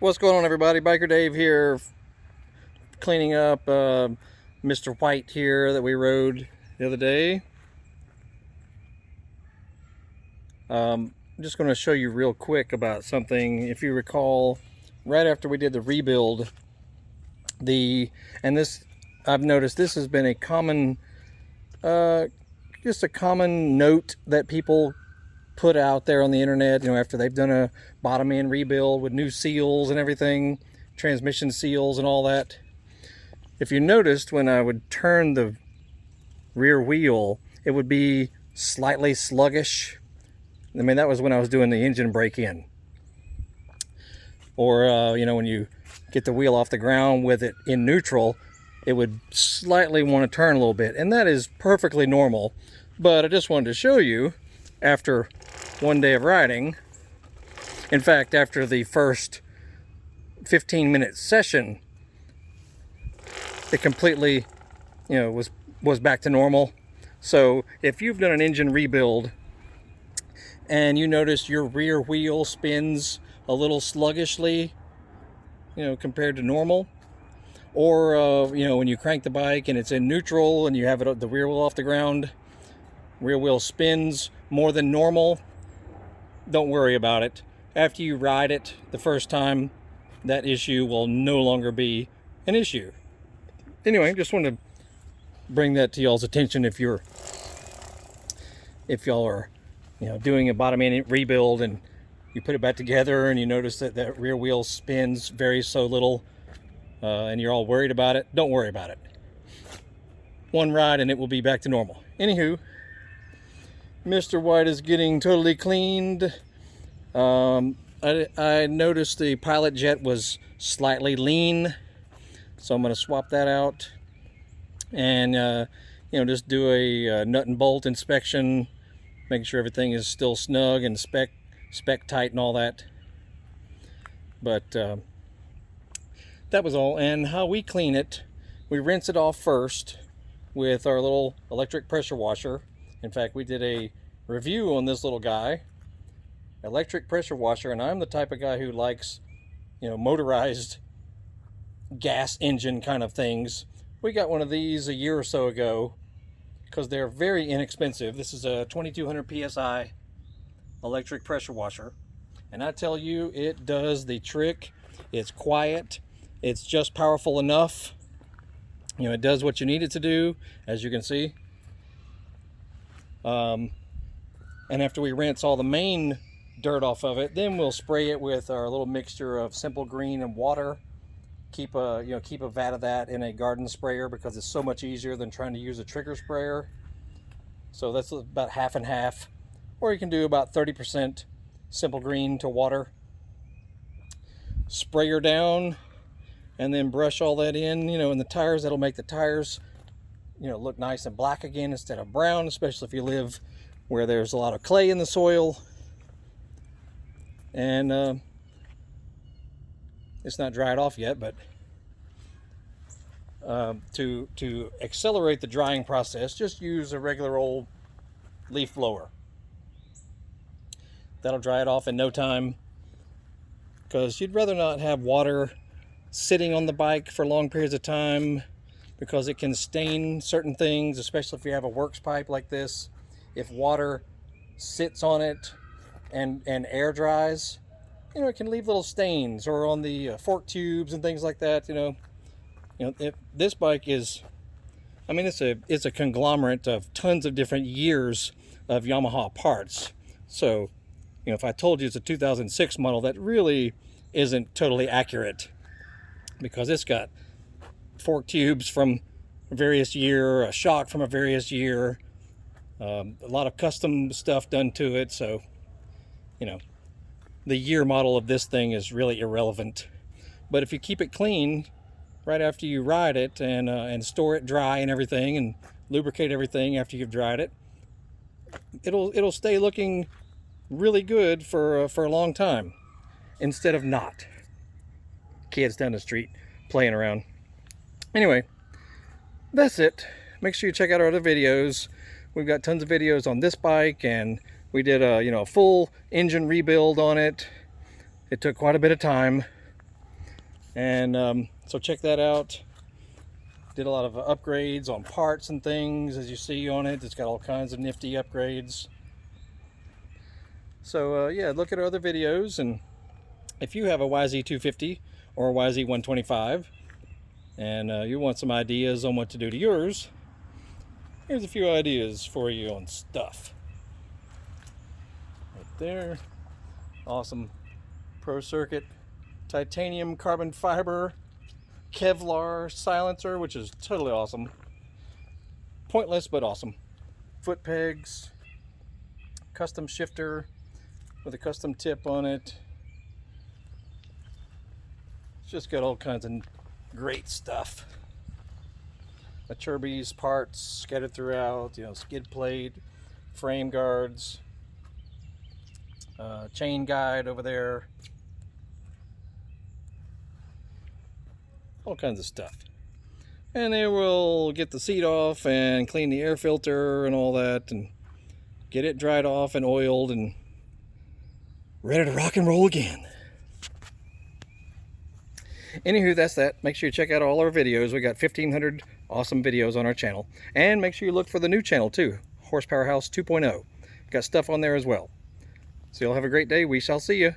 What's going on, everybody? Biker Dave here, cleaning up Mr. White here that we rode the other day. I'm just going to show you real quick about something. If you recall, right after we did the rebuild, I've noticed this has been a common, just a common note that people put out there on the internet, after they've done a bottom end rebuild with new seals and everything, transmission seals and all that. If you noticed, when I would turn the rear wheel, it would be slightly sluggish. I mean, that was when I was doing the engine break-in. Or, when you get the wheel off the ground with it in neutral, it would slightly want to turn a little bit. And that is perfectly normal. But I just wanted to show you, after one day of riding, in fact, after the first 15-minute session, it completely, was back to normal. So if you've done an engine rebuild and you notice your rear wheel spins a little sluggishly, compared to normal, or when you crank the bike and it's in neutral and you have the rear wheel off the ground, rear wheel spins more than normal, don't worry about it. After you ride it the first time, that issue will no longer be an issue. Anyway, just wanted to bring that to y'all's attention if y'all are, doing a bottom end rebuild and you put it back together and you notice that that rear wheel spins so little, and you're all worried about it. Don't worry about it. One ride and it will be back to normal. Anywho, Mr. White is getting totally cleaned. I noticed the pilot jet was slightly lean, so I'm going to swap that out and just do a nut and bolt inspection, making sure everything is still snug and spec tight and all that. But that was all. And how we clean it, we rinse it off first with our little electric pressure washer. In fact, we did a review on this little guy, electric pressure washer, and I'm the type of guy who likes, motorized gas engine kind of things. We got one of these a year or so ago because they're very inexpensive. This is a 2200 psi electric pressure washer, and I tell you, it does the trick. It's quiet, it's just powerful enough. It does what you need it to do, as you can see. And after we rinse all the main dirt off of it, then we'll spray it with our little mixture of Simple Green and water. Keep a vat of that in a garden sprayer because it's so much easier than trying to use a trigger sprayer. So that's about half and half, or you can do about 30% Simple Green to water. Sprayer down, and then brush all that in the tires. That'll make the tires look nice and black again instead of brown, especially if you live where there's a lot of clay in the soil. And it's not dried off yet, but to accelerate the drying process, just use a regular old leaf blower. That'll dry it off in no time, because you'd rather not have water sitting on the bike for long periods of time, because it can stain certain things, especially if you have a works pipe like this. If water sits on it and air dries, it can leave little stains, or on the fork tubes and things like that. If this bike is, it's a conglomerate of tons of different years of Yamaha parts. So, if I told you it's a 2006 model, that really isn't totally accurate, because it's got fork tubes from a various year, a shock from a various year, a lot of custom stuff done to it. So, the year model of this thing is really irrelevant. But if you keep it clean right after you ride it, and store it dry and everything, and lubricate everything after you've dried it, it'll stay looking really good for a long time, instead of not. Kids down the street playing around. Anyway, that's it. Make sure you check out our other videos. We've got tons of videos on this bike, and we did a full engine rebuild on it. It took quite a bit of time. And so check that out. Did a lot of upgrades on parts and things, as you see on it. It's got all kinds of nifty upgrades. So yeah, look at our other videos, and if you have a YZ250 or a YZ125 and you want some ideas on what to do to yours, here's a few ideas for you on stuff. Right there. Awesome Pro Circuit titanium carbon fiber Kevlar silencer, which is totally awesome. Pointless but awesome. Foot pegs, custom shifter with a custom tip on it. It's just got all kinds of great stuff. Acerbis parts scattered throughout, you know, skid plate, frame guards, chain guide over there. All kinds of stuff. And then we'll get the seat off and clean the air filter and all that, and get it dried off and oiled and ready to rock and roll again. Anywho, that's that. Make sure you check out all our videos. We got 1,500 awesome videos on our channel. And make sure you look for the new channel too, Horsepower House 2.0. Got stuff on there as well. So you'll have a great day. We shall see you.